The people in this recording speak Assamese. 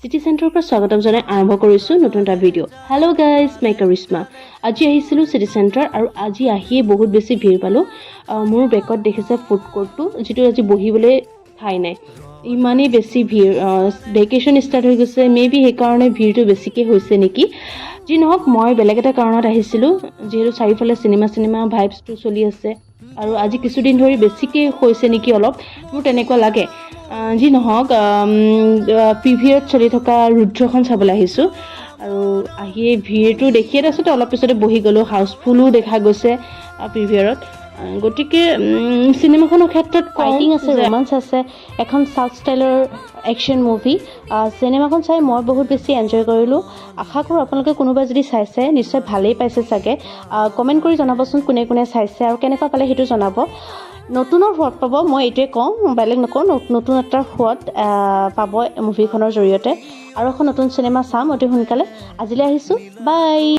সিটি চেণ্টাৰৰ পৰা স্বাগতম জনাই আৰম্ভ কৰিছোঁ নতুন এটা ভিডিঅ'। হেল্ল' গাইজ, মই কৰিশ্মা। আজি আহিছিলোঁ চিটি চেণ্টাৰ আৰু আজি আহিয়ে বহুত বেছি ভিৰ পালোঁ। মোৰ বেকত দেখিছে ফুড কোৰ্টটো, যিটো আজি বহিবলৈ ঠাই নাই। ইমানেই বেছি ভিৰ, ভেকেশ্যন ষ্টাৰ্ট হৈ গৈছে, মেবি সেইকাৰণে ভিৰটো বেছিকৈ হৈছে নেকি। যি নহওক, মই বেলেগ এটা কাৰণত আহিছিলোঁ, যিহেতু চাৰিওফালে চিনেমা ভাইবছটো চলি আছে আৰু আজি কিছুদিন ধৰি বেছিকৈ হৈছে নেকি অলপ, মোৰ তেনেকুৱা লাগে। যি নহওক, প্ৰিভিয়াৰত চলি থকা ৰুদ্ৰখন চাবলৈ আহিছোঁ আৰু আহিয়ে ভিৰটো দেখিয়ে তাৰপিছতে অলপ পিছতে বহি গ'লোঁ। হাউচফুলো দেখা গৈছে প্ৰিভিয়াৰত। গতিকে চিনেমাখনৰ ক্ষেত্ৰত ফাইটিং আছে, ৰোমাঞ্চ আছে, এখন চাউথ ষ্টাইলৰ একশ্যন মুভি। চিনেমাখন চাই মই বহুত বেছি এনজয় কৰিলোঁ। আশা কৰোঁ আপোনালোকে কোনোবাই যদি চাইছে নিশ্চয় ভালেই পাইছে চাগে। কমেণ্ট কৰি জনাবচোন কোনে কোনে চাইছে আৰু কেনেকুৱা পালে সেইটো জনাব। নতুনৰ সোৱাদ পাব, মই এইটোৱে কওঁ, বেলেগ নকওঁ। নতুন এটা সোৱাদ পাব মুভিখনৰ জৰিয়তে। আৰু এখন নতুন চিনেমা চাম অতি সোনকালে। আজিলৈ আহিছোঁ, বাই।